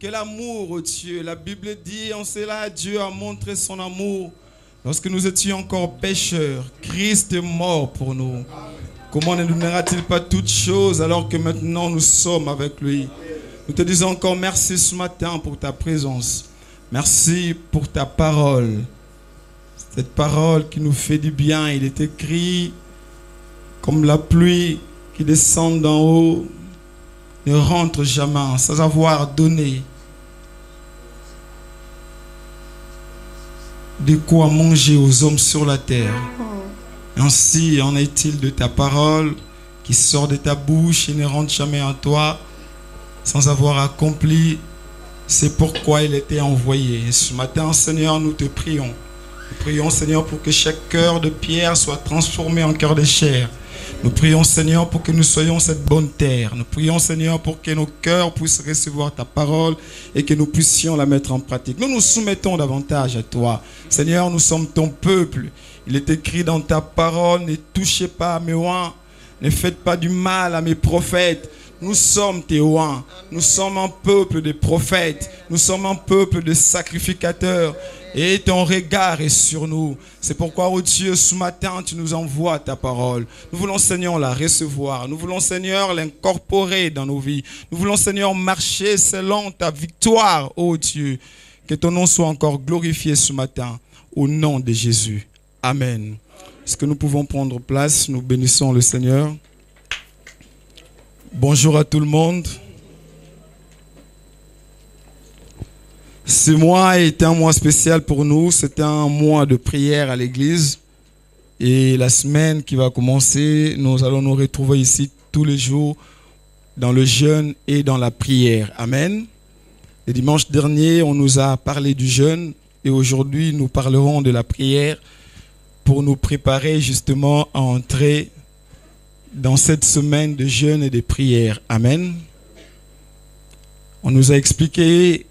Quel amour, oh Dieu. La Bible dit, en cela, Dieu a montré son amour. Lorsque nous étions encore pécheurs, Christ est mort pour nous. Comment ne nous donnera-t-il pas toutes choses alors que maintenant nous sommes avec lui? Nous te disons encore merci ce matin pour ta présence. Merci pour ta parole. Cette parole qui nous fait du bien. Il est écrit comme la pluie qui descend d'en haut, ne rentre jamais sans avoir donné de quoi manger aux hommes sur la terre. Ainsi en est-il de ta parole qui sort de ta bouche et ne rentre jamais en toi sans avoir accompli. C'est pourquoi il était envoyé. Et ce matin, Seigneur, nous te prions. Nous prions, Seigneur, pour que chaque cœur de pierre soit transformé en cœur de chair. Nous prions, Seigneur, pour que nous soyons cette bonne terre. Nous prions, Seigneur, pour que nos cœurs puissent recevoir ta parole et que nous puissions la mettre en pratique. Nous nous soumettons davantage à toi. Seigneur, nous sommes ton peuple. Il est écrit dans ta parole, ne touchez pas à mes oins, ne faites pas du mal à mes prophètes. Nous sommes tes oins. Nous sommes un peuple de prophètes. Nous sommes un peuple de sacrificateurs. Et ton regard est sur nous. C'est pourquoi, oh Dieu, ce matin, tu nous envoies ta parole. Nous voulons, Seigneur, la recevoir. Nous voulons, Seigneur, l'incorporer dans nos vies. Nous voulons, Seigneur, marcher selon ta victoire, oh Dieu. Que ton nom soit encore glorifié ce matin. Au nom de Jésus. Amen. Est-ce que nous pouvons prendre place? Nous bénissons le Seigneur. Bonjour à tout le monde. Ce mois est un mois spécial pour nous. C'est un mois de prière à l'église. Et la semaine qui va commencer, nous allons nous retrouver ici tous les jours dans le jeûne et dans la prière. Amen. Le dimanche dernier, on nous a parlé du jeûne. Et aujourd'hui, nous parlerons de la prière pour nous préparer justement à entrer dans cette semaine de jeûne et de prière. Amen. On nous a expliqué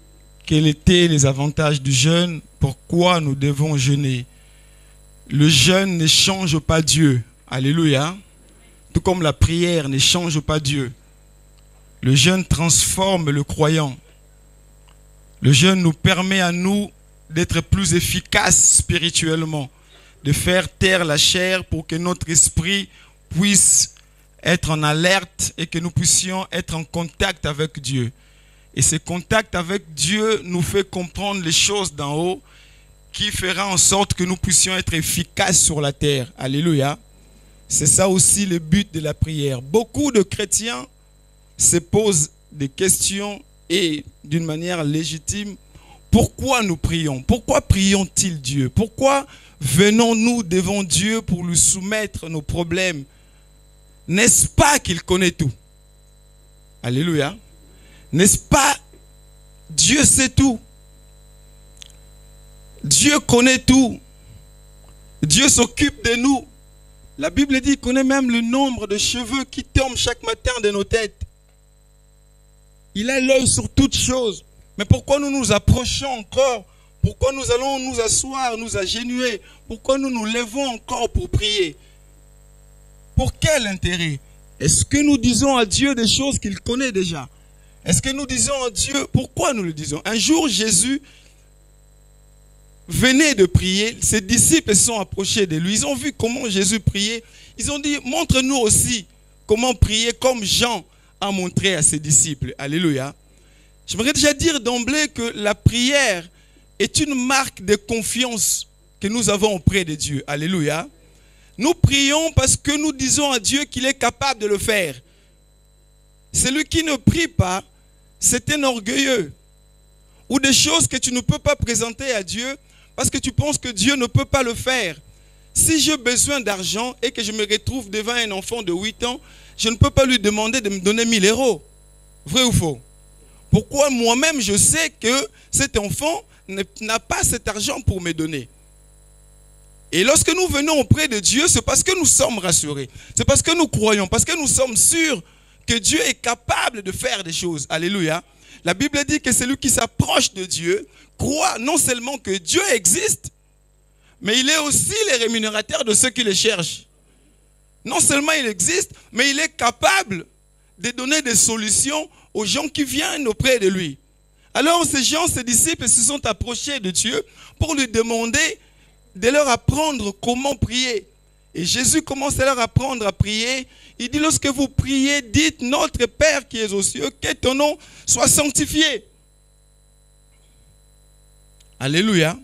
quels étaient les avantages du jeûne, pourquoi nous devons jeûner. Le jeûne ne change pas Dieu. Alléluia. Tout comme la prière ne change pas Dieu. Le jeûne transforme le croyant. Le jeûne nous permet à nous d'être plus efficaces spirituellement, de faire taire la chair pour que notre esprit puisse être en alerte et que nous puissions être en contact avec Dieu. Et ce contact avec Dieu nous fait comprendre les choses d'en haut qui fera en sorte que nous puissions être efficaces sur la terre. Alléluia. C'est ça aussi le but de la prière. Beaucoup de chrétiens se posent des questions et d'une manière légitime, pourquoi nous prions? Pourquoi prions-ils Dieu? Pourquoi venons-nous devant Dieu pour lui soumettre nos problèmes? N'est-ce pas qu'il connaît tout? Alléluia. N'est-ce pas? Dieu sait tout. Dieu connaît tout. Dieu s'occupe de nous. La Bible dit qu'il connaît même le nombre de cheveux qui tombent chaque matin de nos têtes. Il a l'œil sur toutes choses. Mais pourquoi nous nous approchons encore? Pourquoi nous allons nous asseoir, nous agenouiller? Pourquoi nous nous levons encore pour prier? Pour quel intérêt? Est-ce que nous disons à Dieu des choses qu'il connaît déjà? Est-ce que nous disons à Dieu, pourquoi nous le disons? Un jour, Jésus venait de prier, ses disciples se sont approchés de lui. Ils ont vu comment Jésus priait. Ils ont dit, montre-nous aussi comment prier comme Jean a montré à ses disciples. Alléluia. J'aimerais déjà dire d'emblée que la prière est une marque de confiance que nous avons auprès de Dieu. Alléluia. Nous prions parce que nous disons à Dieu qu'il est capable de le faire. Celui qui ne prie pas, c'est un orgueilleux. Ou des choses que tu ne peux pas présenter à Dieu parce que tu penses que Dieu ne peut pas le faire. Si j'ai besoin d'argent et que je me retrouve devant un enfant de 8 ans, je ne peux pas lui demander de me donner 1000 €. Vrai ou faux? Pourquoi moi-même je sais que cet enfant n'a pas cet argent pour me donner? Et lorsque nous venons auprès de Dieu, c'est parce que nous sommes rassurés. C'est parce que nous croyons, parce que nous sommes sûrs que Dieu est capable de faire des choses. Alléluia. La Bible dit que celui qui s'approche de Dieu croit non seulement que Dieu existe, mais il est aussi le rémunérateur de ceux qui le cherchent. Non seulement il existe, mais il est capable de donner des solutions aux gens qui viennent auprès de lui. Alors ces gens, ces disciples se sont approchés de Dieu pour lui demander de leur apprendre comment prier. Et Jésus commence à leur apprendre à prier. Il dit, lorsque vous priez, dites, notre Père qui est aux cieux, que ton nom soit sanctifié. Alléluia.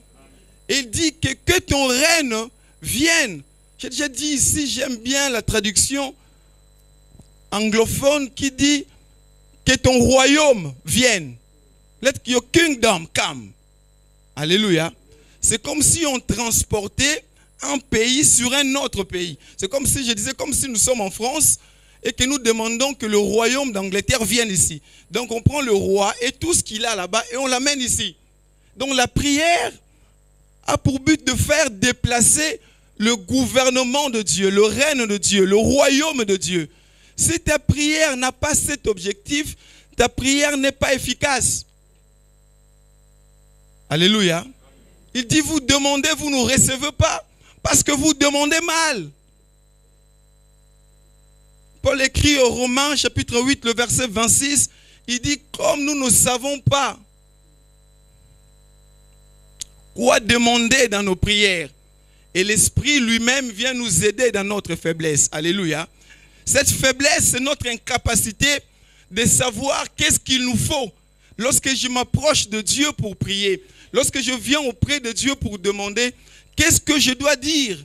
Il dit que ton règne vienne. J'ai déjà dit ici, j'aime bien la traduction anglophone qui dit que ton royaume vienne. Let your kingdom come. Alléluia. C'est comme si on transportait un pays sur un autre pays. C'est comme si, je disais, comme si nous sommes en France et que nous demandons que le royaume d'Angleterre vienne ici. Donc on prend le roi et tout ce qu'il a là-bas et on l'amène ici. Donc la prière a pour but de faire déplacer le gouvernement de Dieu, le règne de Dieu, le royaume de Dieu. Si ta prière n'a pas cet objectif, ta prière n'est pas efficace. Alléluia. Il dit, vous demandez, vous ne recevez pas, parce que vous demandez mal. Paul écrit aux Romains, chapitre 8, le verset 26, il dit, comme nous ne savons pas quoi demander dans nos prières, et l'Esprit lui-même vient nous aider dans notre faiblesse. Alléluia. Cette faiblesse, c'est notre incapacité de savoir qu'est-ce qu'il nous faut. Lorsque je m'approche de Dieu pour prier, lorsque je viens auprès de Dieu pour demander, qu'est-ce que je dois dire?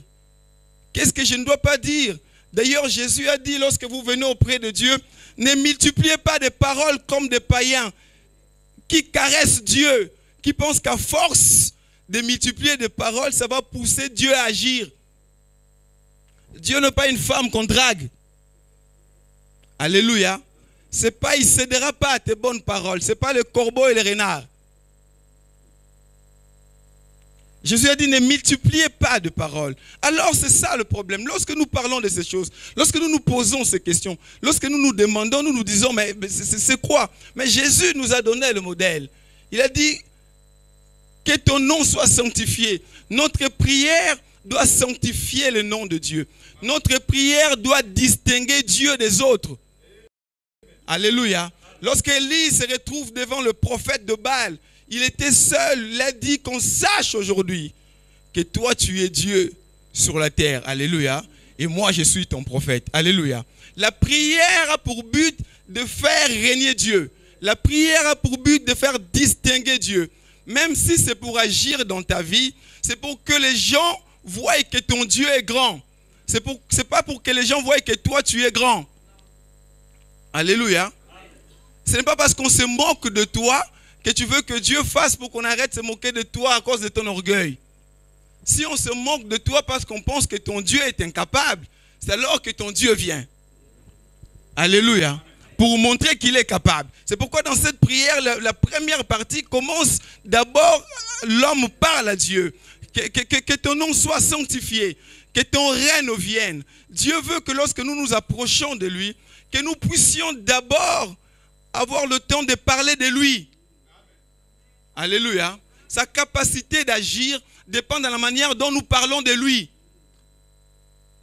Qu'est-ce que je ne dois pas dire? D'ailleurs, Jésus a dit, lorsque vous venez auprès de Dieu, ne multipliez pas des paroles comme des païens qui caressent Dieu, qui pensent qu'à force de multiplier des paroles, ça va pousser Dieu à agir. Dieu n'est pas une femme qu'on drague. Alléluia. C'est pas, il ne cédera pas à tes bonnes paroles. Ce n'est pas le corbeau et le renard. Jésus a dit, ne multipliez pas de paroles. Alors c'est ça le problème. Lorsque nous parlons de ces choses, lorsque nous nous posons ces questions, lorsque nous nous demandons, nous nous disons, mais c'est quoi? Mais Jésus nous a donné le modèle. Il a dit, que ton nom soit sanctifié. Notre prière doit sanctifier le nom de Dieu. Notre prière doit distinguer Dieu des autres. Alléluia. Lorsqu'Élie se retrouve devant le prophète de Baal, il était seul. Il a dit qu'on sache aujourd'hui que toi tu es Dieu sur la terre. Alléluia. Et moi je suis ton prophète. Alléluia. La prière a pour but de faire régner Dieu. La prière a pour but de faire distinguer Dieu. Même si c'est pour agir dans ta vie, c'est pour que les gens voient que ton Dieu est grand. C'est pas pour que les gens voient que toi tu es grand. Alléluia. Ce n'est pas parce qu'on se moque de toi que tu veux que Dieu fasse pour qu'on arrête de se moquer de toi à cause de ton orgueil. Si on se moque de toi parce qu'on pense que ton Dieu est incapable, c'est alors que ton Dieu vient. Alléluia. Pour montrer qu'il est capable. C'est pourquoi dans cette prière, la première partie commence d'abord, l'homme parle à Dieu. Que ton nom soit sanctifié, que ton règne vienne. Dieu veut que lorsque nous nous approchons de lui, que nous puissions d'abord avoir le temps de parler de lui. Alléluia. Sa capacité d'agir dépend de la manière dont nous parlons de lui.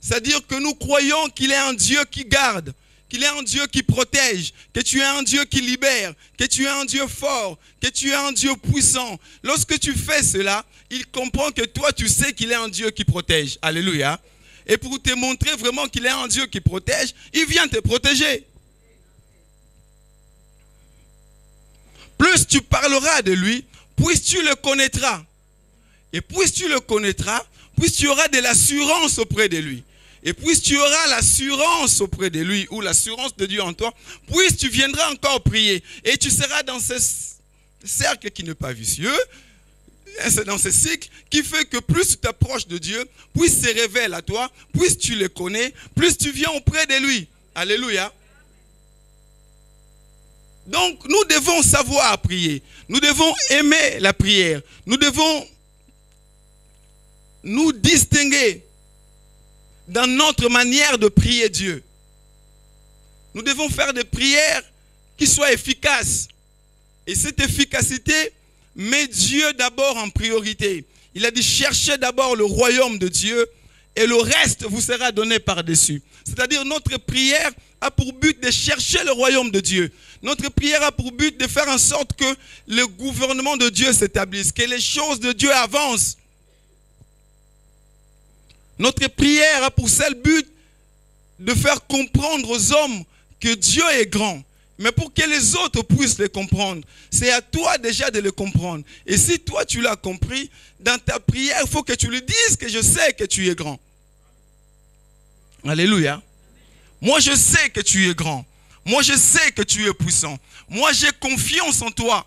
C'est-à-dire que nous croyons qu'il est un Dieu qui garde, qu'il est un Dieu qui protège, que tu es un Dieu qui libère, que tu es un Dieu fort, que tu es un Dieu puissant. Lorsque tu fais cela, il comprend que toi, tu sais qu'il est un Dieu qui protège. Alléluia. Et pour te montrer vraiment qu'il est un Dieu qui protège, il vient te protéger. Plus tu parleras de lui, plus tu le connaîtras. Et plus tu le connaîtras, plus tu auras de l'assurance auprès de lui. Et puis tu auras l'assurance auprès de lui, ou l'assurance de Dieu en toi, puis tu viendras encore prier. Et tu seras dans ce cercle qui n'est pas vicieux, c'est dans ce cycle qui fait que plus tu t'approches de Dieu, plus il se révèle à toi, plus tu le connais, plus tu viens auprès de lui. Alléluia. Donc nous devons savoir prier. Nous devons aimer la prière. Nous devons nous distinguer dans notre manière de prier Dieu. Nous devons faire des prières qui soient efficaces. Et cette efficacité met Dieu d'abord en priorité. Il a dit cherchez d'abord le royaume de Dieu et le reste vous sera donné par-dessus. C'est-à-dire notre prière a pour but de chercher le royaume de Dieu. Notre prière a pour but de faire en sorte que le gouvernement de Dieu s'établisse, que les choses de Dieu avancent. Notre prière a pour seul but de faire comprendre aux hommes que Dieu est grand. Mais pour que les autres puissent le comprendre, c'est à toi déjà de le comprendre. Et si toi tu l'as compris, dans ta prière, il faut que tu lui dises que je sais que tu es grand. Alléluia. Moi je sais que tu es grand. Moi je sais que tu es puissant. Moi j'ai confiance en toi.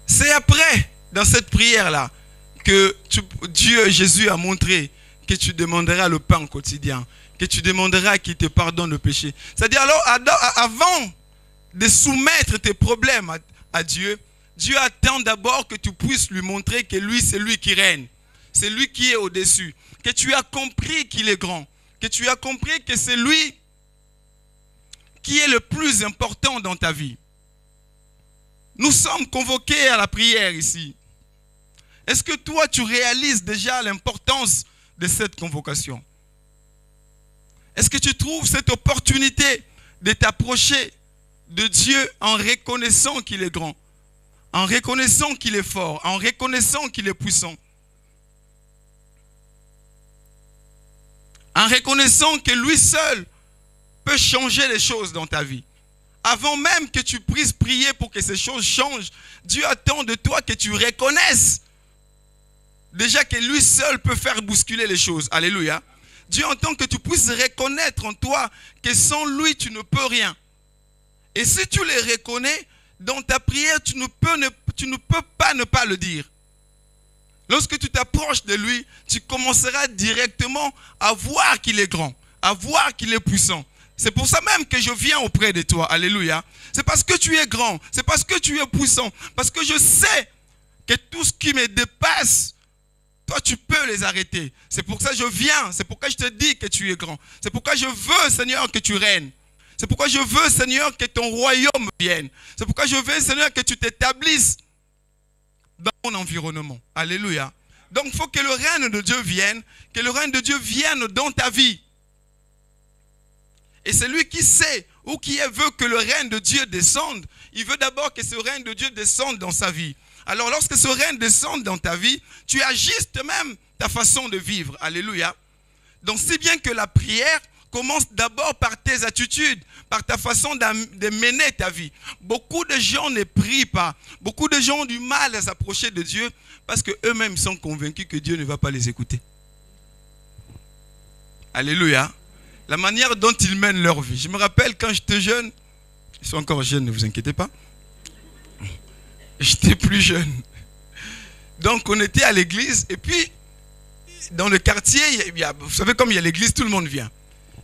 C'est après, dans cette prière-là, que Dieu, Jésus a montré que tu demanderas le pain quotidien, que tu demanderas qu'il te pardonne le péché. C'est-à-dire, alors, avant de soumettre tes problèmes à Dieu, Dieu attend d'abord que tu puisses lui montrer que lui, c'est lui qui règne. C'est lui qui est au-dessus. Que tu as compris qu'il est grand. Que tu as compris que c'est lui qui est le plus important dans ta vie. Nous sommes convoqués à la prière ici. Est-ce que toi, tu réalises déjà l'importance de cette convocation? Est-ce que tu trouves cette opportunité de t'approcher de Dieu en reconnaissant qu'il est grand, en reconnaissant qu'il est fort, en reconnaissant qu'il est puissant, en reconnaissant que lui seul peut changer les choses dans ta vie? Avant même que tu puisses prier pour que ces choses changent, Dieu attend de toi que tu reconnaisses déjà que lui seul peut faire bousculer les choses. Alléluia. Dieu entend que tu puisses reconnaître en toi que sans lui, tu ne peux rien. Et si tu les reconnais, dans ta prière, tu ne peux pas ne pas le dire. Lorsque tu t'approches de lui, tu commenceras directement à voir qu'il est grand, à voir qu'il est puissant. C'est pour ça même que je viens auprès de toi. Alléluia. C'est parce que tu es grand, c'est parce que tu es puissant, parce que je sais que tout ce qui me dépasse, toi, tu peux les arrêter. C'est pour ça que je viens. C'est pourquoi je te dis que tu es grand. C'est pourquoi je veux, Seigneur, que tu règnes. C'est pourquoi je veux, Seigneur, que ton royaume vienne. C'est pourquoi je veux, Seigneur, que tu t'établisses dans mon environnement. Alléluia. Donc, il faut que le règne de Dieu vienne, que le règne de Dieu vienne dans ta vie. Et celui qui sait ou qui veut que le règne de Dieu descende, il veut d'abord que ce règne de Dieu descende dans sa vie. Alors lorsque ce règne descend dans ta vie, tu ajustes même ta façon de vivre. Alléluia. Donc si bien que la prière commence d'abord par tes attitudes, par ta façon de mener ta vie. Beaucoup de gens ne prient pas. Beaucoup de gens ont du mal à s'approcher de Dieu parce qu'eux-mêmes sont convaincus que Dieu ne va pas les écouter. Alléluia. La manière dont ils mènent leur vie. Je me rappelle quand j'étais jeune, ils sont encore jeunes, ne vous inquiétez pas. J'étais plus jeune. Donc on était à l'église et puis dans le quartier, vous savez comme il y a l'église, tout le monde vient.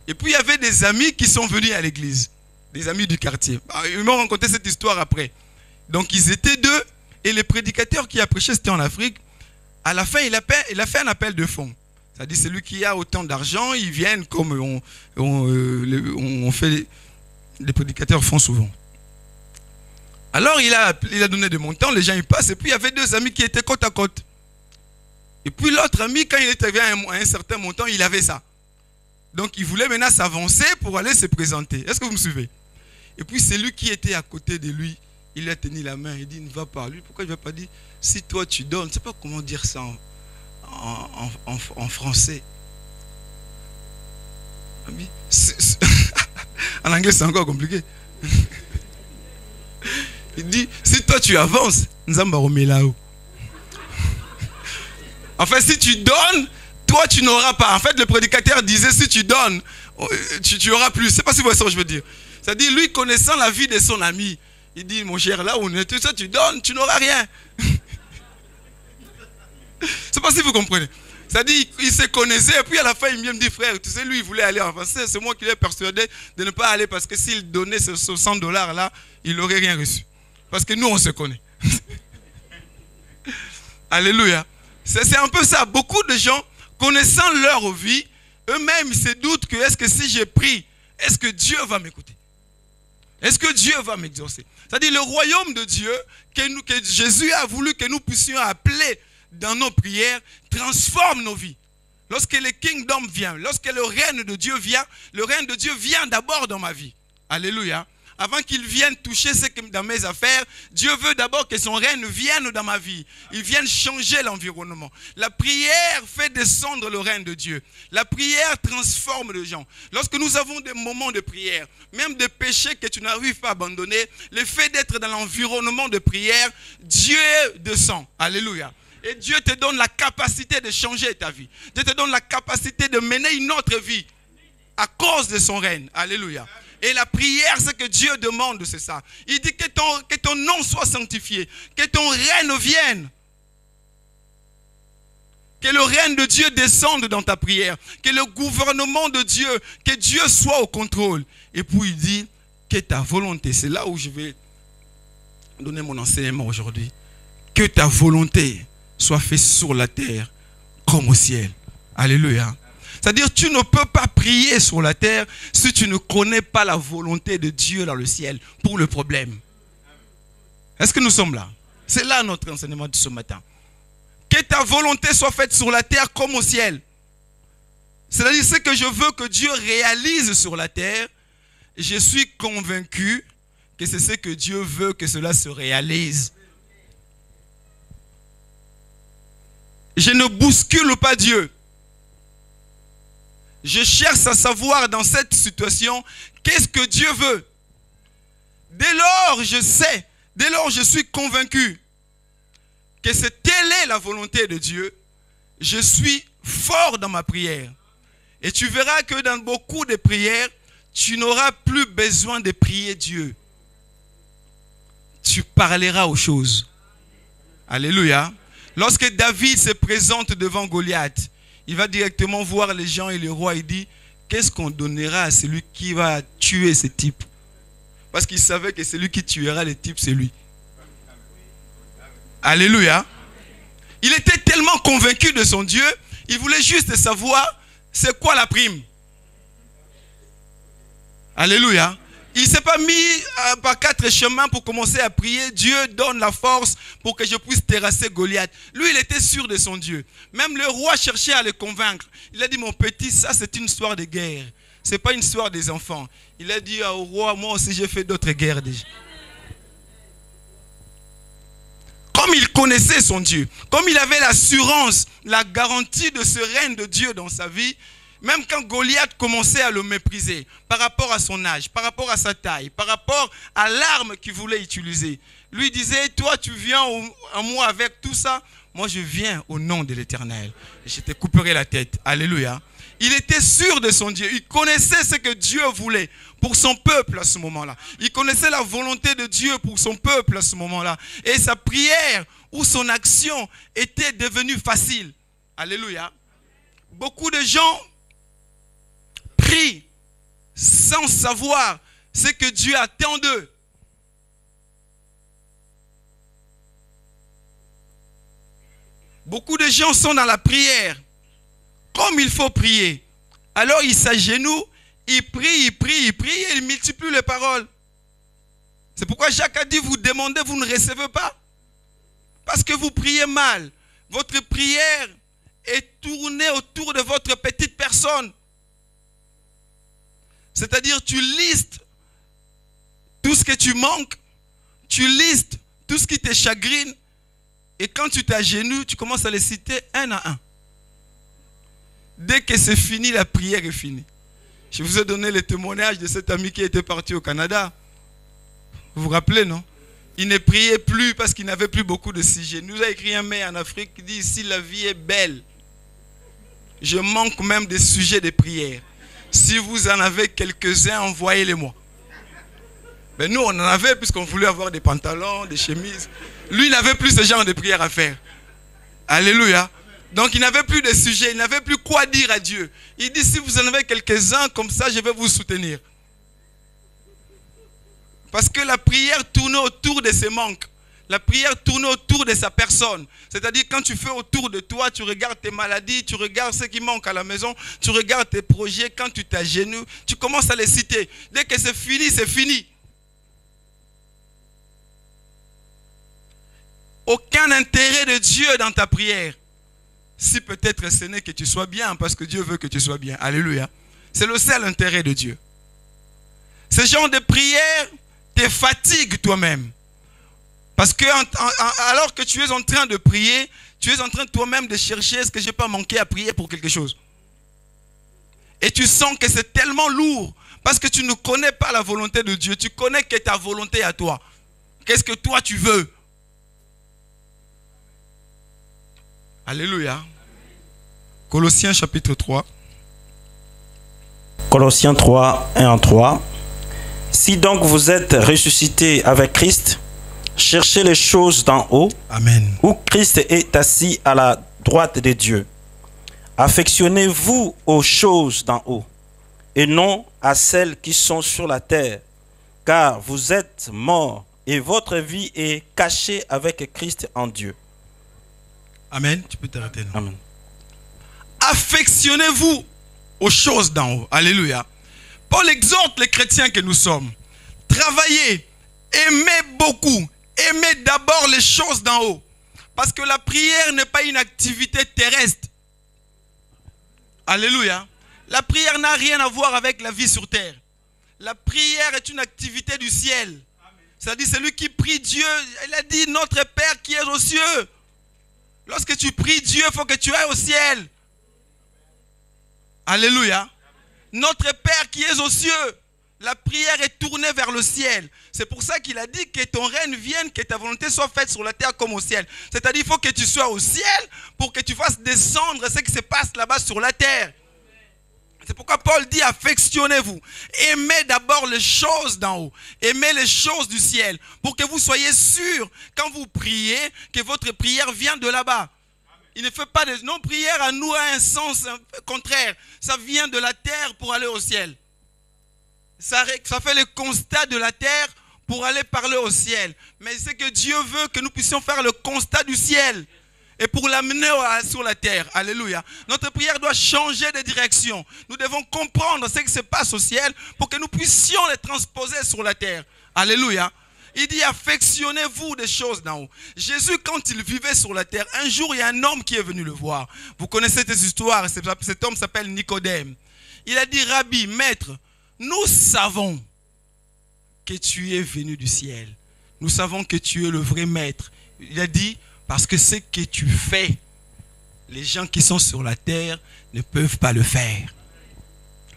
Et puis il y avait des amis qui sont venus à l'église. Des amis du quartier. Ils m'ont raconté cette histoire après. Donc ils étaient deux et le prédicateur qui a prêché, c'était en Afrique. À la fin, il a fait un appel de fonds. C'est-à-dire celui qui a autant d'argent, ils viennent comme on fait, les prédicateurs font souvent. Alors il a donné des montants, les gens y passent, et puis il y avait deux amis qui étaient côte à côte. Et puis l'autre ami, quand il était arrivé à un certain montant, il avait ça. Donc il voulait maintenant s'avancer pour aller se présenter. Est-ce que vous me suivez? Et puis celui qui était à côté de lui, il lui a tenu la main, il dit, ne va pas. Lui, pourquoi il ne va pas dire, si toi tu donnes, je ne sais pas comment dire ça en français. En anglais c'est encore compliqué. Il dit, si toi tu avances, Nzamba remet là-haut. En fait, si tu donnes, toi tu n'auras pas. En fait, le prédicateur disait, si tu donnes, tu auras plus. Je ne sais pas si vous voyez ce que je veux dire. C'est-à-dire, lui connaissant la vie de son ami, il dit, mon cher, là où on est, tout ça, tu donnes, tu n'auras rien. Je ne sais pas si vous comprenez. C'est-à-dire, il se connaissait, et puis à la fin, il me dit, frère, tu sais, lui, il voulait aller en France. C'est moi qui l'ai persuadé de ne pas aller, parce que s'il donnait ce $100 là, il n'aurait rien reçu. Parce que nous, on se connaît. Alléluia. C'est un peu ça. Beaucoup de gens, connaissant leur vie, eux-mêmes, ils se doutent que est-ce que si j'ai pris, est-ce que Dieu va m'écouter? Est-ce que Dieu va m'exaucer? C'est-à-dire le royaume de Dieu que Jésus a voulu que nous puissions appeler dans nos prières transforme nos vies. Lorsque le kingdom vient, lorsque le règne de Dieu vient d'abord dans ma vie. Alléluia. Avant qu'il vienne toucher ce que dans mes affaires, Dieu veut d'abord que son règne vienne dans ma vie. Il vienne changer l'environnement. La prière fait descendre le règne de Dieu. La prière transforme les gens. Lorsque nous avons des moments de prière, même des péchés que tu n'arrives pas à abandonner, le fait d'être dans l'environnement de prière, Dieu descend. Alléluia. Et Dieu te donne la capacité de changer ta vie. Dieu te donne la capacité de mener une autre vie à cause de son règne. Alléluia. Et la prière, ce que Dieu demande, c'est ça. Il dit que ton nom soit sanctifié, que ton règne vienne. Que le règne de Dieu descende dans ta prière. Que le gouvernement de Dieu, que Dieu soit au contrôle. Et puis il dit que ta volonté, c'est là où je vais donner mon enseignement aujourd'hui. Que ta volonté soit faite sur la terre comme au ciel. Alléluia. C'est-à-dire tu ne peux pas prier sur la terre si tu ne connais pas la volonté de Dieu dans le ciel pour le problème. Est-ce que nous sommes là? C'est là notre enseignement de ce matin. Que ta volonté soit faite sur la terre comme au ciel. C'est-à-dire ce que je veux que Dieu réalise sur la terre, je suis convaincu que c'est ce que Dieu veut que cela se réalise. Je ne bouscule pas Dieu. Je cherche à savoir dans cette situation qu'est-ce que Dieu veut. Dès lors, je sais, dès lors, je suis convaincu que telle est la volonté de Dieu. Je suis fort dans ma prière. Et tu verras que dans beaucoup de prières, tu n'auras plus besoin de prier Dieu. Tu parleras aux choses. Alléluia. Lorsque David se présente devant Goliath, il va directement voir les gens et le roi. Il dit, qu'est-ce qu'on donnera à celui qui va tuer ce type? Parce qu'il savait que celui qui tuera le type, c'est lui. Alléluia. Il était tellement convaincu de son Dieu, il voulait juste savoir c'est quoi la prime. Alléluia. Il ne s'est pas mis par 4 chemins pour commencer à prier. Dieu donne la force pour que je puisse terrasser Goliath. Lui, il était sûr de son Dieu. Même le roi cherchait à le convaincre. Il a dit, mon petit, ça c'est une histoire de guerre. Ce n'est pas une histoire des enfants. Il a dit au roi, moi aussi j'ai fait d'autres guerres déjà. Comme il connaissait son Dieu, comme il avait l'assurance, la garantie de ce règne de Dieu dans sa vie, même quand Goliath commençait à le mépriser par rapport à son âge, par rapport à sa taille, par rapport à l'arme qu'il voulait utiliser, lui disait, toi tu viens à moi avec tout ça, moi je viens au nom de l'Éternel. Je te couperai la tête. Alléluia. Il était sûr de son Dieu. Il connaissait ce que Dieu voulait pour son peuple à ce moment-là. Il connaissait la volonté de Dieu pour son peuple à ce moment-là. Et sa prière ou son action était devenue facile. Alléluia. Beaucoup de gens prient sans savoir ce que Dieu attend d'eux. Beaucoup de gens sont dans la prière comme il faut prier. Alors ils s'agenouillent, ils prient et ils multiplient les paroles. C'est pourquoi Jacques a dit, vous demandez, vous ne recevez pas. Parce que vous priez mal. Votre prière est tournée autour de votre petite personne. C'est-à-dire, tu listes tout ce que tu manques, tu listes tout ce qui te chagrine, et quand tu t'agenouilles, tu commences à les citer un à un. Dès que c'est fini, la prière est finie. Je vous ai donné le témoignage de cet ami qui était parti au Canada. Vous vous rappelez, non? Il ne priait plus parce qu'il n'avait plus beaucoup de sujets. Il nous a écrit un mail en Afrique qui dit, ici la vie est belle. Je manque même des sujets de prière. Si vous en avez quelques-uns, envoyez-les-moi. Mais nous, on en avait puisqu'on voulait avoir des pantalons, des chemises. Lui, il n'avait plus ce genre de prière à faire. Alléluia. Donc, il n'avait plus de sujet, il n'avait plus quoi dire à Dieu. Il dit, si vous en avez quelques-uns, comme ça, je vais vous soutenir. Parce que la prière tournait autour de ses manques. La prière tournait autour de sa personne. C'est-à-dire, quand tu fais autour de toi, tu regardes tes maladies, tu regardes ce qui manque à la maison, tu regardes tes projets. Quand tu t'agenouilles, tu commences à les citer. Dès que c'est fini, c'est fini. un intérêt de Dieu dans ta prière. Si peut-être ce n'est que tu sois bien, parce que Dieu veut que tu sois bien. Alléluia. C'est le seul intérêt de Dieu. Ce genre de prière te fatigue toi-même. Parce que alors que tu es en train de prier, tu es en train toi-même de chercher, est-ce que je n'ai pas manqué à prier pour quelque chose? Et tu sens que c'est tellement lourd, parce que tu ne connais pas la volonté de Dieu. Tu connais que ta volonté à toi. Qu'est-ce que toi tu veux? Alléluia. Colossiens chapitre 3. Colossiens 3, 1-3. Si donc vous êtes ressuscités avec Christ, cherchez les choses d'en haut, Amen, où Christ est assis à la droite de Dieu. Affectionnez-vous aux choses d'en haut, et non à celles qui sont sur la terre, car vous êtes morts, et votre vie est cachée avec Christ en Dieu. Amen. Tu peux t'arrêter. Amen. Affectionnez-vous aux choses d'en haut. Alléluia. Paul exhorte les chrétiens que nous sommes. Travaillez, aimez beaucoup, aimez d'abord les choses d'en haut. Parce que la prière n'est pas une activité terrestre. Alléluia. La prière n'a rien à voir avec la vie sur terre. La prière est une activité du ciel. C'est-à-dire celui qui prie Dieu, il a dit notre Père qui est aux cieux. Lorsque tu pries Dieu, il faut que tu ailles au ciel. Alléluia. Notre Père qui est aux cieux. La prière est tournée vers le ciel. C'est pour ça qu'il a dit que ton règne vienne, que ta volonté soit faite sur la terre comme au ciel. C'est-à-dire qu'il faut que tu sois au ciel pour que tu fasses descendre ce qui se passe là-bas sur la terre. C'est pourquoi Paul dit affectionnez-vous. Aimez d'abord les choses d'en haut. Aimez les choses du ciel. Pour que vous soyez sûrs, quand vous priez, que votre prière vient de là-bas. Il ne fait pas de... Nos prières à nous a un sens contraire. Ça vient de la terre pour aller au ciel. Ça fait le constat de la terre pour aller parler au ciel. Mais c'est que Dieu veut que nous puissions faire le constat du ciel. Et pour l'amener sur la terre. Alléluia. Notre prière doit changer de direction. Nous devons comprendre ce qui se passe au ciel pour que nous puissions les transposer sur la terre. Alléluia. Il dit affectionnez-vous des choses d'en haut. Jésus, quand il vivait sur la terre, un jour il y a un homme qui est venu le voir. Vous connaissez cette histoire. Cet homme s'appelle Nicodème. Il a dit Rabbi, maître, nous savons que tu es venu du ciel. Nous savons que tu es le vrai maître. Il a dit parce que ce que tu fais, les gens qui sont sur la terre ne peuvent pas le faire.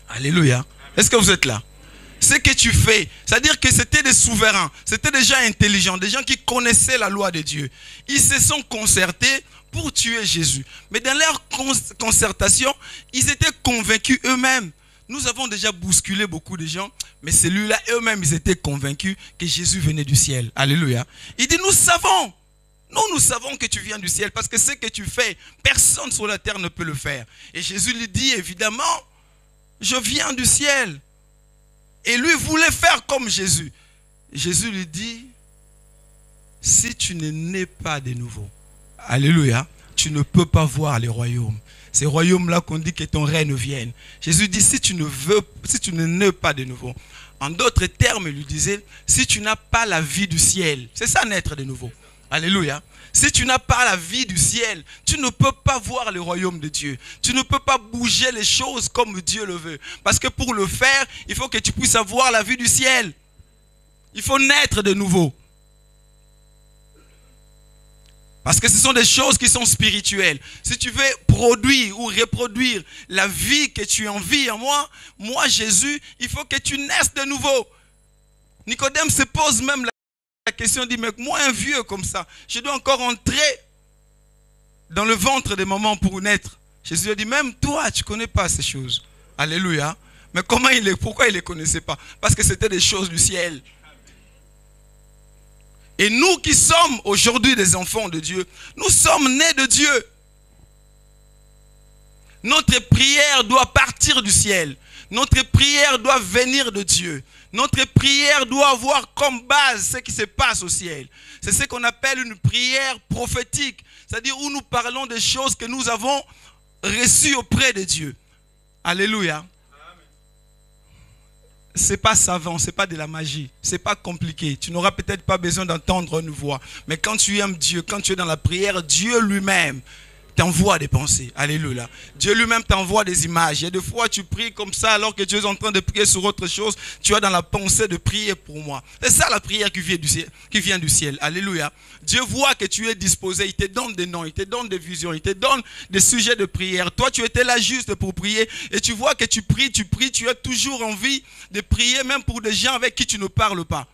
Alléluia. Est-ce que vous êtes là? Ce que tu fais, c'est-à-dire que c'était des souverains, c'était des gens intelligents, des gens qui connaissaient la loi de Dieu. Ils se sont concertés pour tuer Jésus. Mais dans leur concertation, ils étaient convaincus eux-mêmes. Nous avons déjà bousculé beaucoup de gens, mais celui-là, eux-mêmes, ils étaient convaincus que Jésus venait du ciel. Alléluia. Il dit, nous savons. Nous savons que tu viens du ciel parce que ce que tu fais, personne sur la terre ne peut le faire. Et Jésus lui dit, évidemment, je viens du ciel. Et lui voulait faire comme Jésus. Jésus lui dit, si tu ne nais pas de nouveau, alléluia, tu ne peux pas voir les royaumes. Ces royaumes-là qu'on dit que ton règne vienne. Jésus dit, si tu ne nais pas de nouveau. En d'autres termes, il lui disait, si tu n'as pas la vie du ciel, c'est ça naître de nouveau. Alléluia. Si tu n'as pas la vie du ciel, tu ne peux pas voir le royaume de Dieu. Tu ne peux pas bouger les choses comme Dieu le veut. Parce que pour le faire, il faut que tu puisses avoir la vie du ciel. Il faut naître de nouveau. Parce que ce sont des choses qui sont spirituelles. Si tu veux produire ou reproduire la vie que tu envies en moi Jésus, il faut que tu naisses de nouveau. Nicodème se pose même la question, dit, mais moi un vieux comme ça, je dois encore entrer dans le ventre des mamans pour naître. Jésus a dit, même toi, tu ne connais pas ces choses. Alléluia. Mais pourquoi il ne les connaissait pas? Parce que c'était des choses du ciel. Et nous qui sommes aujourd'hui des enfants de Dieu, nous sommes nés de Dieu. Notre prière doit partir du ciel. Notre prière doit venir de Dieu. Notre prière doit avoir comme base ce qui se passe au ciel. C'est ce qu'on appelle une prière prophétique. C'est-à-dire où nous parlons des choses que nous avons reçues auprès de Dieu. Alléluia. c'est pas savant, c'est pas de la magie, c'est pas compliqué. Tu n'auras peut-être pas besoin d'entendre une voix. Mais quand tu aimes Dieu, quand tu es dans la prière, Dieu lui-même t'envoie des pensées. Alléluia. Dieu lui-même t'envoie des images. Il y a des fois tu pries comme ça alors que tu es en train de prier sur autre chose. Tu as dans la pensée de prier pour moi. C'est ça la prière qui vient du ciel. Alléluia. Dieu voit que tu es disposé. Il te donne des noms, il te donne des visions, il te donne des sujets de prière. Toi tu étais là juste pour prier et tu vois que tu pries, tu as toujours envie de prier même pour des gens avec qui tu ne parles pas.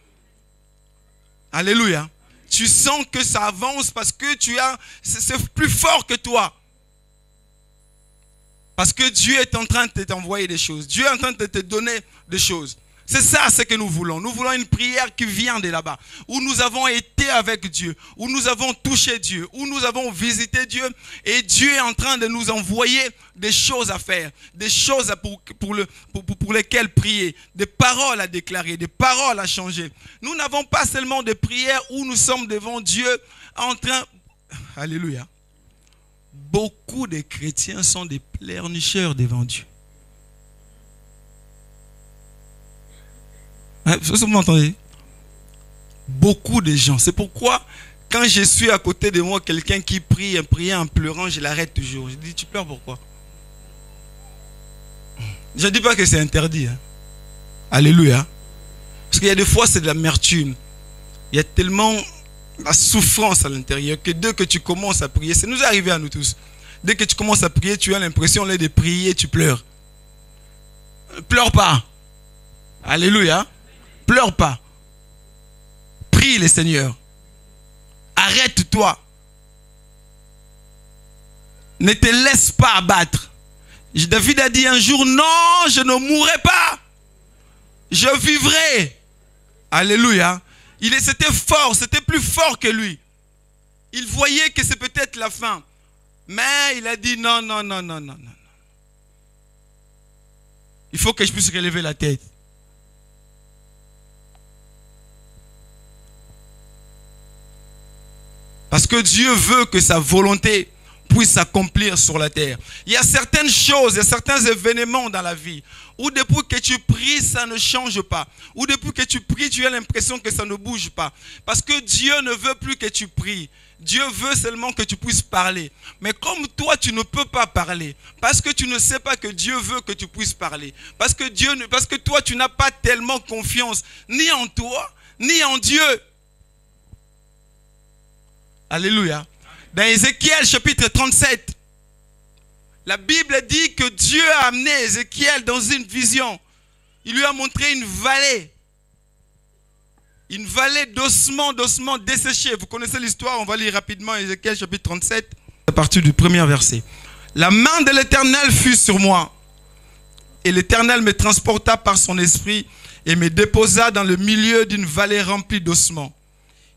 Alléluia. Tu sens que ça avance parce que c'est plus fort que toi. Parce que Dieu est en train de t'envoyer des choses. Dieu est en train de te donner des choses. C'est ça ce que nous voulons. Nous voulons une prière qui vient de là-bas. Où nous avons été avec Dieu. Où nous avons touché Dieu. Où nous avons visité Dieu. Et Dieu est en train de nous envoyer des choses à faire. Des choses pour lesquelles prier. Des paroles à déclarer. Des paroles à changer. Nous n'avons pas seulement des prières où nous sommes devant Dieu en train... Alléluia. Beaucoup de chrétiens sont des pleurnicheurs devant Dieu. Vous m'entendez? Beaucoup de gens. C'est pourquoi, quand je suis à côté de moi, quelqu'un qui prie en pleurant, je l'arrête toujours. Je dis, tu pleures pourquoi? Je ne dis pas que c'est interdit. Hein. Alléluia. Parce qu'il y a des fois, c'est de l'amertume. Il y a tellement la souffrance à l'intérieur que dès que tu commences à prier, ça nous est arrivé à nous tous. Dès que tu commences à prier, tu as l'impression de prier, tu pleures. Pleure pas. Alléluia. Pleure pas. Prie le Seigneur. Arrête-toi. Ne te laisse pas abattre. David a dit un jour, non, je ne mourrai pas. Je vivrai. Alléluia. C'était fort, c'était plus fort que lui. Il voyait que c'est peut-être la fin. Mais il a dit non, non, non, non, non, non. Il faut que je puisse relever la tête. Parce que Dieu veut que sa volonté puisse s'accomplir sur la terre. Il y a certaines choses, il y a certains événements dans la vie où depuis que tu pries, ça ne change pas. Ou depuis que tu pries, tu as l'impression que ça ne bouge pas. Parce que Dieu ne veut plus que tu pries. Dieu veut seulement que tu puisses parler. Mais comme toi, tu ne peux pas parler, parce que tu ne sais pas que Dieu veut que tu puisses parler, parce que toi, tu n'as pas tellement confiance ni en toi, ni en Dieu. Alléluia. Dans Ézéchiel chapitre 37, la Bible dit que Dieu a amené Ézéchiel dans une vision. Il lui a montré une vallée. Une vallée d'ossements desséchés. Vous connaissez l'histoire, on va lire rapidement Ézéchiel chapitre 37, à partir du premier verset. La main de l'Éternel fut sur moi, et l'Éternel me transporta par son esprit et me déposa dans le milieu d'une vallée remplie d'ossements.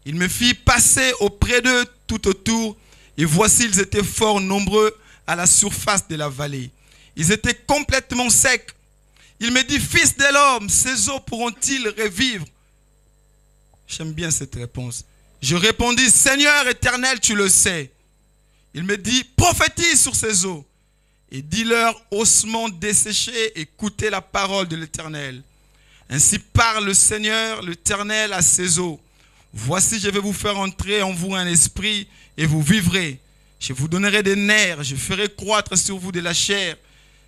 Il me fit passer auprès d'eux tout autour, et voici, ils étaient fort nombreux à la surface de la vallée. Ils étaient complètement secs. Il me dit, fils de l'homme, ces eaux pourront-ils revivre? J'aime bien cette réponse. Je répondis, Seigneur éternel, tu le sais. Il me dit, prophétise sur ces eaux et dis-leur, ossements desséchés, écoutez la parole de l'Éternel. Ainsi parle le Seigneur, l'Éternel, à ces eaux. Voici, je vais vous faire entrer en vous un esprit et vous vivrez. Je vous donnerai des nerfs, je ferai croître sur vous de la chair.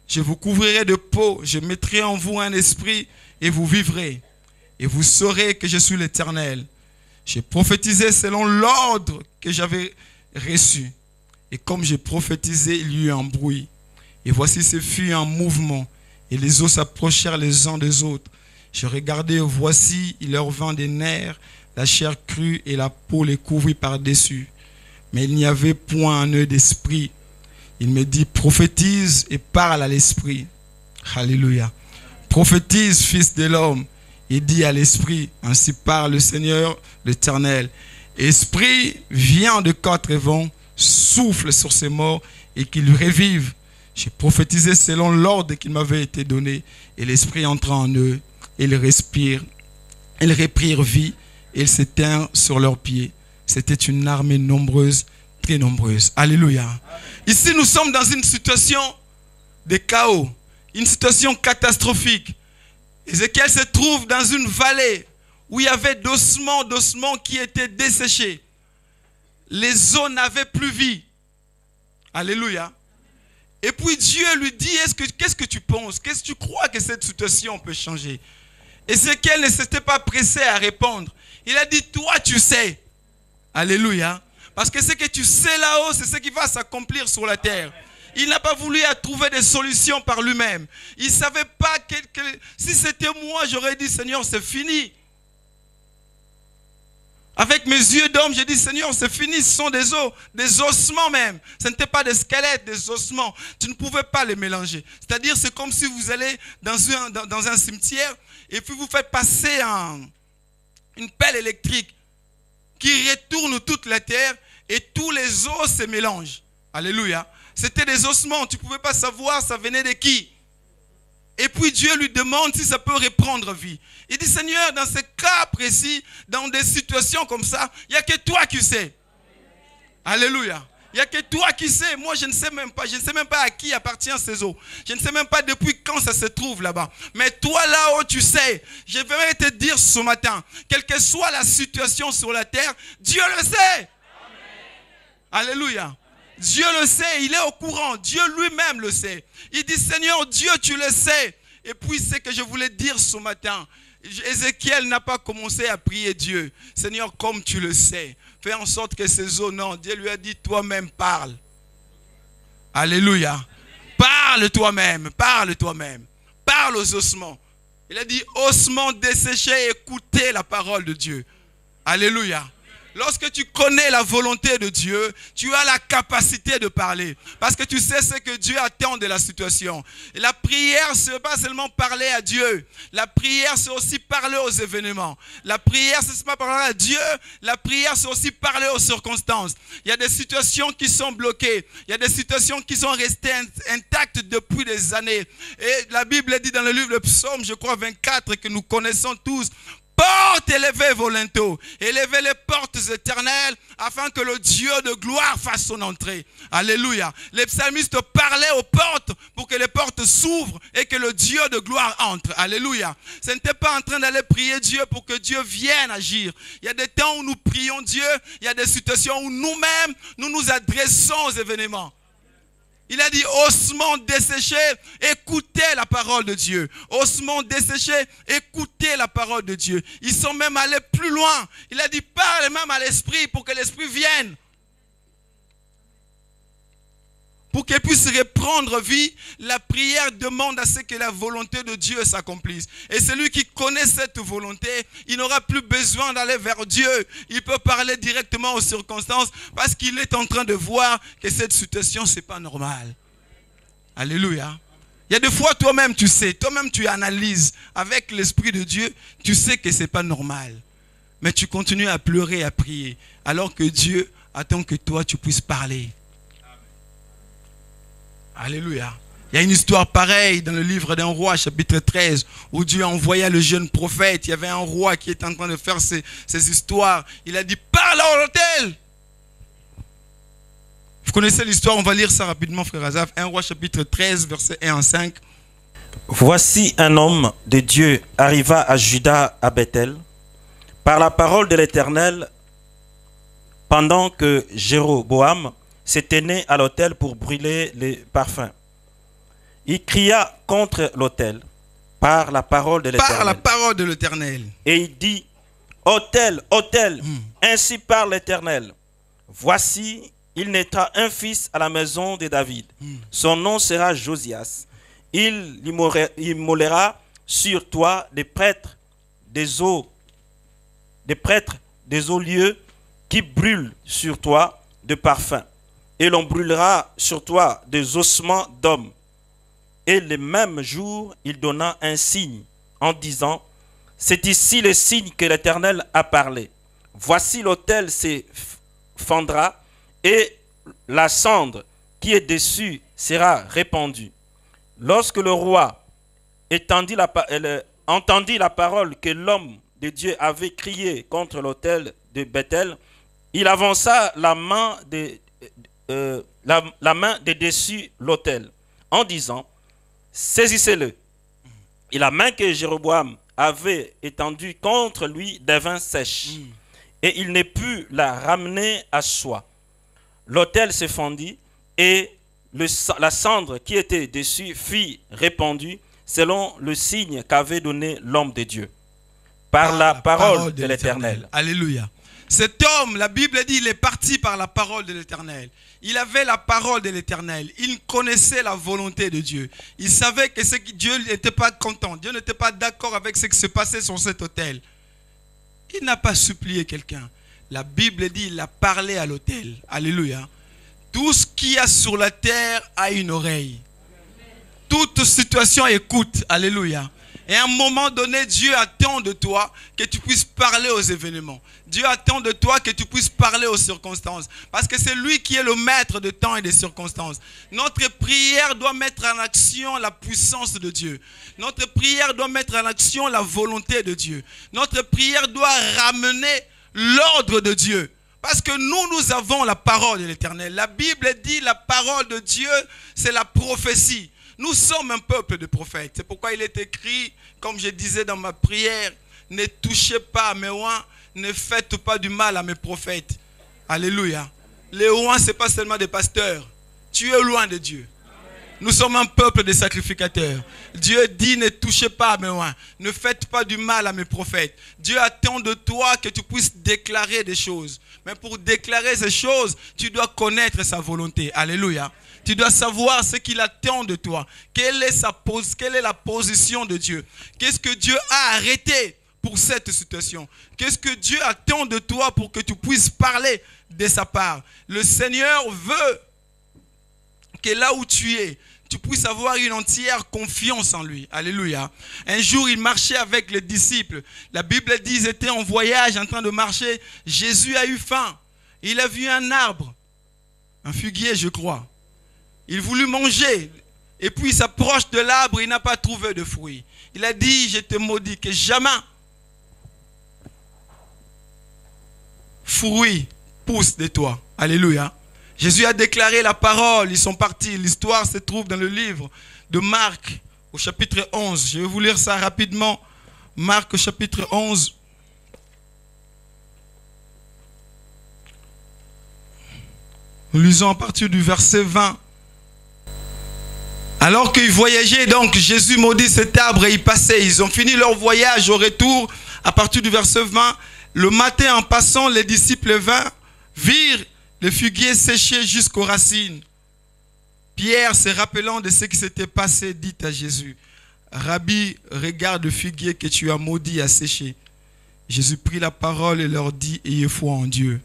Je vous couvrirai de peau, je mettrai en vous un esprit et vous vivrez. Et vous saurez que je suis l'Éternel. J'ai prophétisé selon l'ordre que j'avais reçu. Et comme j'ai prophétisé, il y eut un bruit. Et voici, ce fut un mouvement. Et les eaux s'approchèrent les uns des autres. Je regardais, voici, il leur vint des nerfs, la chair crue et la peau les couvrit par-dessus. Mais il n'y avait point en eux d'esprit. Il me dit, prophétise et parle à l'esprit. Alléluia. Prophétise, fils de l'homme, et dis à l'esprit, ainsi parle le Seigneur, l'Éternel. Esprit, viens de quatre vents, souffle sur ces morts et qu'ils revivent. J'ai prophétisé selon l'ordre qui m'avait été donné, et l'esprit entra en eux, et ils respirent. Ils reprirent vie, et ils s'éteignirent sur leurs pieds. C'était une armée nombreuse, très nombreuse. Alléluia. Ici, nous sommes dans une situation de chaos, une situation catastrophique. Ézéchiel se trouve dans une vallée où il y avait d'ossements qui étaient desséchés. Les eaux n'avaient plus vie. Alléluia. Et puis Dieu lui dit, qu'est-ce que tu penses? Qu'est-ce que tu crois que cette situation peut changer? Ézéchiel ne s'était pas pressé à répondre. Il a dit, toi tu sais. Alléluia. Parce que ce que tu sais là-haut, c'est ce qui va s'accomplir sur la terre. Il n'a pas voulu trouver des solutions par lui-même. Il ne savait pas que si c'était moi, j'aurais dit, Seigneur, c'est fini. Avec mes yeux d'homme, j'ai dit, Seigneur, c'est fini, ce sont des os, des ossements même. Ce n'était pas des squelettes, des ossements. Tu ne pouvais pas les mélanger. C'est-à-dire, c'est comme si vous allez dans un cimetière et puis vous faites passer une pelle électrique qui retourne toute la terre et tous les os se mélangent. Alléluia. C'était des ossements, tu ne pouvais pas savoir ça venait de qui. Et puis Dieu lui demande si ça peut reprendre vie. Il dit, Seigneur, dans ce cas précis, dans des situations comme ça, il n'y a que toi qui sais. Alléluia. Il n'y a que toi qui sais. Moi, je ne sais même pas. Je ne sais même pas à qui appartient ces eaux. Je ne sais même pas depuis quand ça se trouve là-bas. Mais toi, là-haut, tu sais. Je vais te dire ce matin, quelle que soit la situation sur la terre, Dieu le sait. Amen. Alléluia. Dieu le sait, il est au courant. Dieu lui-même le sait. Il dit, Seigneur Dieu, tu le sais. Et puis, c'est que je voulais dire ce matin. Ézéchiel n'a pas commencé à prier Dieu. Seigneur, comme tu le sais, fais en sorte que ces eaux, non. Dieu lui a dit, toi-même parle. Alléluia. Parle toi-même, parle toi-même. Parle aux ossements. Il a dit, ossements desséchés, écoutez la parole de Dieu. Alléluia. Lorsque tu connais la volonté de Dieu, tu as la capacité de parler. Parce que tu sais ce que Dieu attend de la situation. Et la prière, ce n'est pas seulement parler à Dieu. La prière, c'est aussi parler aux événements. La prière, ce n'est pas parler à Dieu. La prière, c'est aussi parler aux circonstances. Il y a des situations qui sont bloquées. Il y a des situations qui sont restées intactes depuis des années. Et la Bible dit dans le livre de Psaume, je crois 24, que nous connaissons tous, portes élevées volonto, élevez les portes éternelles afin que le Dieu de gloire fasse son entrée. Alléluia. Les psalmistes parlaient aux portes pour que les portes s'ouvrent et que le Dieu de gloire entre. Alléluia. Ce n'était pas en train d'aller prier Dieu pour que Dieu vienne agir. Il y a des temps où nous prions Dieu, il y a des situations où nous-mêmes, nous nous adressons aux événements. Il a dit, ossements desséchés, écoutez la parole de Dieu. Ossements desséchés, écoutez la parole de Dieu. Ils sont même allés plus loin. Il a dit, parle même à l'esprit pour que l'esprit vienne. Pour qu'elle puisse reprendre vie, la prière demande à ce que la volonté de Dieu s'accomplisse. Et celui qui connaît cette volonté, il n'aura plus besoin d'aller vers Dieu. Il peut parler directement aux circonstances parce qu'il est en train de voir que cette situation, ce n'est pas normal. Alléluia. Il y a des fois, toi-même, tu sais, toi-même, tu analyses avec l'Esprit de Dieu, tu sais que ce n'est pas normal. Mais tu continues à pleurer, à prier, alors que Dieu attend que toi, tu puisses parler. Alléluia. Il y a une histoire pareille dans le livre d'un roi, chapitre 13, où Dieu envoya le jeune prophète. Il y avait un roi qui était en train de faire ces histoires. Il a dit, parle à l'autel. Vous connaissez l'histoire, on va lire ça rapidement, frère Azaf. Un roi, chapitre 13, versets 1 à 5. Voici un homme de Dieu arriva à Juda, à Bethel, par la parole de l'Éternel, pendant que Jéroboam s'était né à l'autel pour brûler les parfums. Il cria contre l'autel par la parole de l'Éternel. Par la parole de l'Éternel. Et il dit, autel, autel, ainsi parle l'Éternel. Voici, il naîtra un fils à la maison de David. Son nom sera Josias. Il immolera sur toi des prêtres des eaux lieux qui brûlent sur toi de parfums. Et l'on brûlera sur toi des ossements d'hommes. Et le même jour, il donna un signe en disant, c'est ici le signe que l'Éternel a parlé. Voici l'autel se fendra et la cendre qui est dessus sera répandue. Lorsque le roi entendit la parole que l'homme de Dieu avait criée contre l'autel de Bethel, il avança la main de dessus l'autel en disant, saisissez-le. Et la main que Jéroboam avait étendue contre lui devint sèche, et il ne put la ramener à soi. L'autel se fendit, et la cendre qui était dessus fut répandue selon le signe qu'avait donné l'homme de Dieu, par la parole de l'Éternel. Alléluia. Cet homme, la Bible dit, il est parti par la parole de l'Éternel. Il avait la parole de l'Éternel. Il connaissait la volonté de Dieu. Il savait que Dieu n'était pas content. Dieu n'était pas d'accord avec ce qui se passait sur cet autel. Il n'a pas supplié quelqu'un. La Bible dit, il a parlé à l'autel. Alléluia. Tout ce qu'il y a sur la terre a une oreille. Toute situation écoute. Alléluia. Et à un moment donné, Dieu attend de toi que tu puisses parler aux événements. Dieu attend de toi que tu puisses parler aux circonstances. Parce que c'est lui qui est le maître de temps et des circonstances. Notre prière doit mettre en action la puissance de Dieu. Notre prière doit mettre en action la volonté de Dieu. Notre prière doit ramener l'ordre de Dieu. Parce que nous avons la parole de l'Éternel. La Bible dit la parole de Dieu, c'est la prophétie. Nous sommes un peuple de prophètes. C'est pourquoi il est écrit, comme je disais dans ma prière, ne touchez pas à mes oins, ne faites pas du mal à mes prophètes. Alléluia. Les oins, ce n'est pas seulement des pasteurs. Tu es loin de Dieu. Nous sommes un peuple de sacrificateurs. Dieu dit, ne touchez pas à mes oins, ne faites pas du mal à mes prophètes. Dieu attend de toi que tu puisses déclarer des choses. Mais pour déclarer ces choses, tu dois connaître sa volonté. Alléluia. Tu dois savoir ce qu'il attend de toi. Quelle est la position de Dieu? Qu'est-ce que Dieu a arrêté pour cette situation? Qu'est-ce que Dieu attend de toi pour que tu puisses parler de sa part? Le Seigneur veut que là où tu es, tu puisses avoir une entière confiance en lui. Alléluia. Un jour, il marchait avec les disciples. La Bible dit qu'ils étaient en voyage, en train de marcher. Jésus a eu faim. Il a vu un arbre, un figuier, je crois. Il voulut manger. Et puis, il s'approche de l'arbre, il n'a pas trouvé de fruits. Il a dit, je te maudis, que jamais fruit pousse de toi. Alléluia. Jésus a déclaré la parole, ils sont partis. L'histoire se trouve dans le livre de Marc, au chapitre 11. Je vais vous lire ça rapidement. Marc, au chapitre 11. Nous lisons à partir du verset 20. Alors qu'ils voyageaient, donc, Jésus maudit cet arbre et il passait. Ils ont fini leur voyage au retour. À partir du verset 20, le matin en passant, les disciples virent le figuier séché jusqu'aux racines. Pierre, se rappelant de ce qui s'était passé, dit à Jésus, « Rabbi, regarde le figuier que tu as maudit à sécher. » Jésus prit la parole et leur dit, « Ayez foi en Dieu.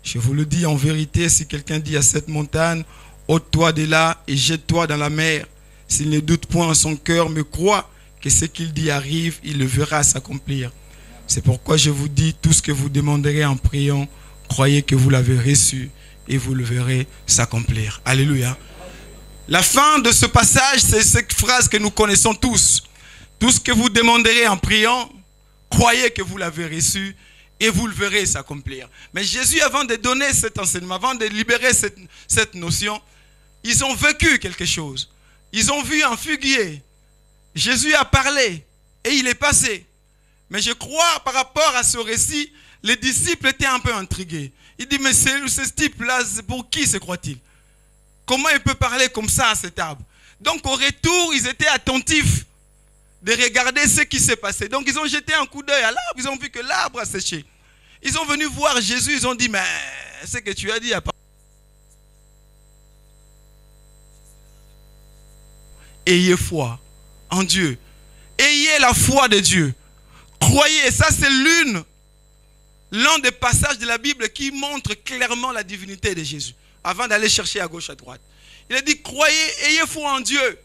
Je vous le dis en vérité, si quelqu'un dit à cette montagne, ôte-toi de là et jette-toi dans la mer. S'il ne doute point en son cœur, mais croit que ce qu'il dit arrive, il le verra s'accomplir. C'est pourquoi je vous dis, tout ce que vous demanderez en priant, croyez que vous l'avez reçu et vous le verrez s'accomplir. » Alléluia. La fin de ce passage, c'est cette phrase que nous connaissons tous. Tout ce que vous demanderez en priant, croyez que vous l'avez reçu et vous le verrez s'accomplir. Mais Jésus, avant de donner cet enseignement, avant de libérer cette notion, ils ont vécu quelque chose. Ils ont vu un figuier. Jésus a parlé et il est passé. Mais je crois, par rapport à ce récit, les disciples étaient un peu intrigués. Ils disent, mais ce type-là, pour qui se croit-il? Comment il peut parler comme ça à cet arbre? Donc au retour, ils étaient attentifs de regarder ce qui s'est passé. Donc ils ont jeté un coup d'œil à l'arbre, ils ont vu que l'arbre a séché. Ils sont venus voir Jésus, ils ont dit, mais ce que tu as dit à part. Ayez foi en Dieu. Ayez la foi de Dieu. Croyez, ça c'est l'un des passages de la Bible qui montre clairement la divinité de Jésus. Avant d'aller chercher à gauche, à droite. Il a dit, croyez, ayez foi en Dieu.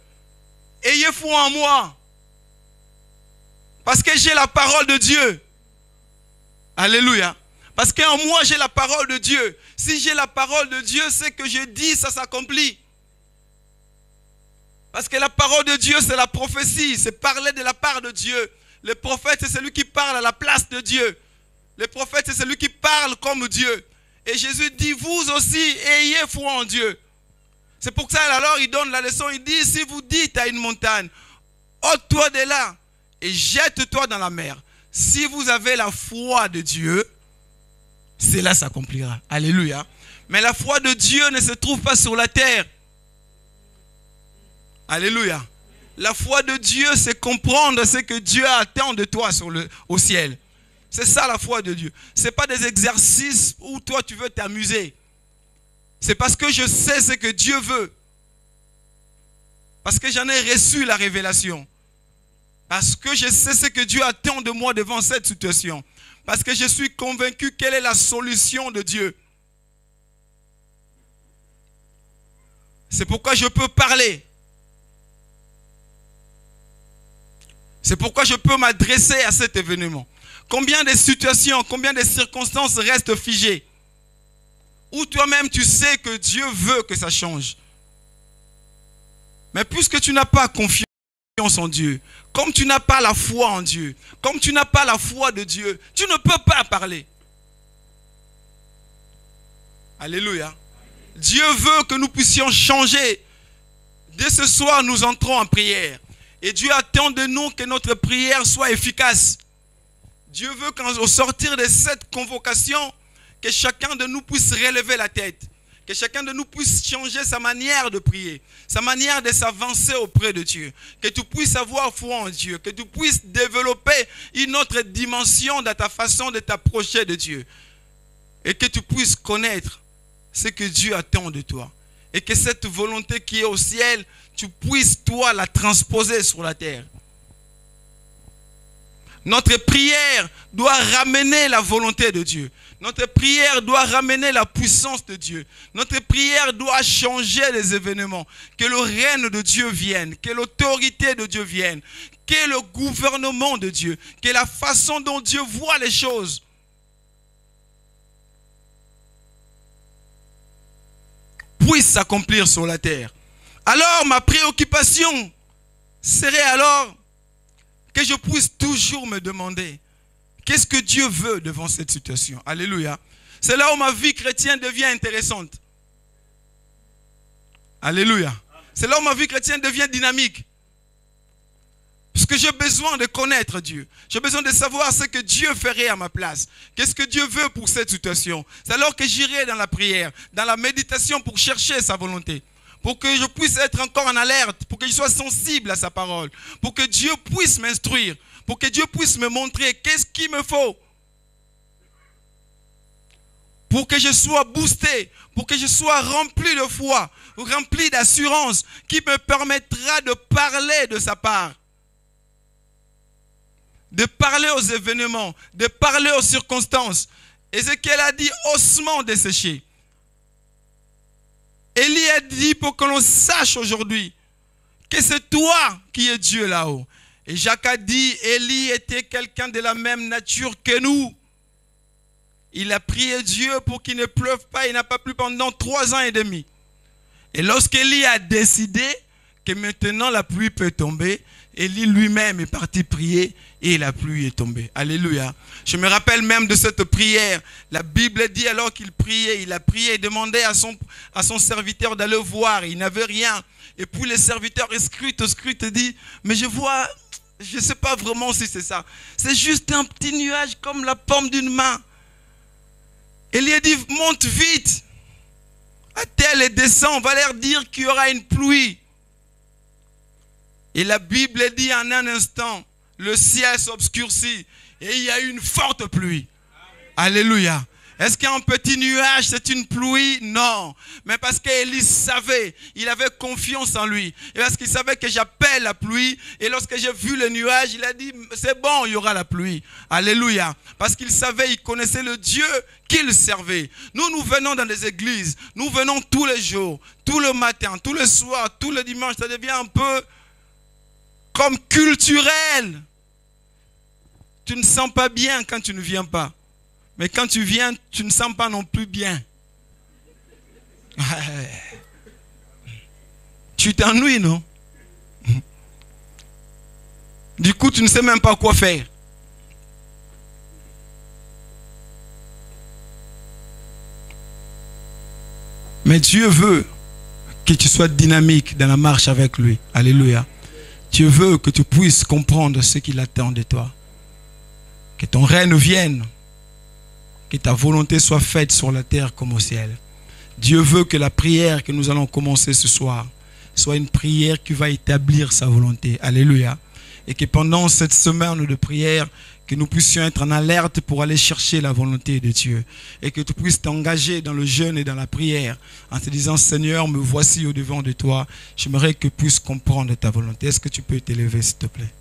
Ayez foi en moi. Parce que j'ai la parole de Dieu. Alléluia. Parce qu'en moi, j'ai la parole de Dieu. Si j'ai la parole de Dieu, ce que je dis, ça s'accomplit. Parce que la parole de Dieu, c'est la prophétie. C'est parler de la part de Dieu. Le prophète, c'est celui qui parle à la place de Dieu. Le prophète, c'est celui qui parle comme Dieu. Et Jésus dit, vous aussi, ayez foi en Dieu. C'est pour ça, alors, il donne la leçon. Il dit, si vous dites à une montagne, ôte-toi de là et jette-toi dans la mer. Si vous avez la foi de Dieu, cela s'accomplira. Alléluia. Mais la foi de Dieu ne se trouve pas sur la terre. Alléluia. La foi de Dieu, c'est comprendre ce que Dieu attend de toi au ciel. C'est ça la foi de Dieu. Ce n'est pas des exercices où toi tu veux t'amuser. C'est parce que je sais ce que Dieu veut. Parce que j'en ai reçu la révélation. Parce que je sais ce que Dieu attend de moi devant cette situation. Parce que je suis convaincu quelle est la solution de Dieu. C'est pourquoi je peux parler. C'est pourquoi je peux m'adresser à cet événement. Combien de situations, combien de circonstances restent figées? Ou toi-même tu sais que Dieu veut que ça change. Mais puisque tu n'as pas confiance en Dieu, comme tu n'as pas la foi en Dieu, comme tu n'as pas la foi de Dieu, tu ne peux pas parler. Alléluia. Dieu veut que nous puissions changer. Dès ce soir, nous entrons en prière. Et Dieu attend de nous que notre prière soit efficace. Dieu veut qu'au sortir de cette convocation, que chacun de nous puisse relever la tête. Que chacun de nous puisse changer sa manière de prier, sa manière de s'avancer auprès de Dieu. Que tu puisses avoir foi en Dieu, que tu puisses développer une autre dimension dans ta façon de t'approcher de Dieu. Et que tu puisses connaître ce que Dieu attend de toi. Et que cette volonté qui est au ciel, tu puisses toi la transposer sur la terre. Notre prière doit ramener la volonté de Dieu. Notre prière doit ramener la puissance de Dieu. Notre prière doit changer les événements. Que le règne de Dieu vienne. Que l'autorité de Dieu vienne. Que le gouvernement de Dieu. Que la façon dont Dieu voit les choses puisse s'accomplir sur la terre. Alors ma préoccupation serait alors que je puisse toujours me demander qu'est-ce que Dieu veut devant cette situation. Alléluia. C'est là où ma vie chrétienne devient intéressante. Alléluia. C'est là où ma vie chrétienne devient dynamique. Parce que j'ai besoin de connaître Dieu. J'ai besoin de savoir ce que Dieu ferait à ma place. Qu'est-ce que Dieu veut pour cette situation. C'est alors que j'irai dans la prière, dans la méditation pour chercher sa volonté. Pour que je puisse être encore en alerte, pour que je sois sensible à sa parole, pour que Dieu puisse m'instruire, pour que Dieu puisse me montrer qu'est-ce qu'il me faut. Pour que je sois boosté, pour que je sois rempli de foi, rempli d'assurance, qui me permettra de parler de sa part. De parler aux événements, de parler aux circonstances. Ézéchiel a dit ossements desséchés. Élie a dit pour que l'on sache aujourd'hui que c'est toi qui es Dieu là-haut. Et Jacques a dit, Élie était quelqu'un de la même nature que nous. Il a prié Dieu pour qu'il ne pleuve pas. Il n'a pas plu pendant 3 ans et demi. Et lorsqu'Élie a décidé que maintenant la pluie peut tomber, Élie lui-même est parti prier et la pluie est tombée. Alléluia. Je me rappelle même de cette prière. La Bible dit alors qu'il priait, il a prié et demandait à son serviteur d'aller voir. Il n'avait rien. Et puis le serviteur scrute, dit, mais je vois, je ne sais pas vraiment si c'est ça. C'est juste un petit nuage comme la paume d'une main. Élie a dit, monte vite. Attelle et descends, on va leur dire qu'il y aura une pluie. Et la Bible dit en un instant, le ciel s'obscurcit et il y a eu une forte pluie. Alléluia. Est-ce qu'un petit nuage, c'est une pluie? Non. Mais parce qu'Élie savait, il avait confiance en lui. Et parce qu'il savait que j'appelle la pluie. Et lorsque j'ai vu le nuage, il a dit, c'est bon, il y aura la pluie. Alléluia. Parce qu'il savait, il connaissait le Dieu qu'il servait. Nous venons dans des églises. Nous venons tous les jours, tout le matin, tout le soir, tout le dimanche. Ça devient un peu comme culturel. Tu ne sens pas bien quand tu ne viens pas. Mais quand tu viens, tu ne sens pas non plus bien. Tu t'ennuies, non? Du coup, tu ne sais même pas quoi faire. Mais Dieu veut que tu sois dynamique dans la marche avec lui. Alléluia. Dieu veut que tu puisses comprendre ce qu'il attend de toi. Que ton règne vienne. Que ta volonté soit faite sur la terre comme au ciel. Dieu veut que la prière que nous allons commencer ce soir soit une prière qui va établir sa volonté. Alléluia. Et que pendant cette semaine de prière, que nous puissions être en alerte pour aller chercher la volonté de Dieu. Et que tu puisses t'engager dans le jeûne et dans la prière en te disant, Seigneur, me voici au devant de toi. J'aimerais que tu puisses comprendre ta volonté. Est-ce que tu peux t'élever, s'il te plaît?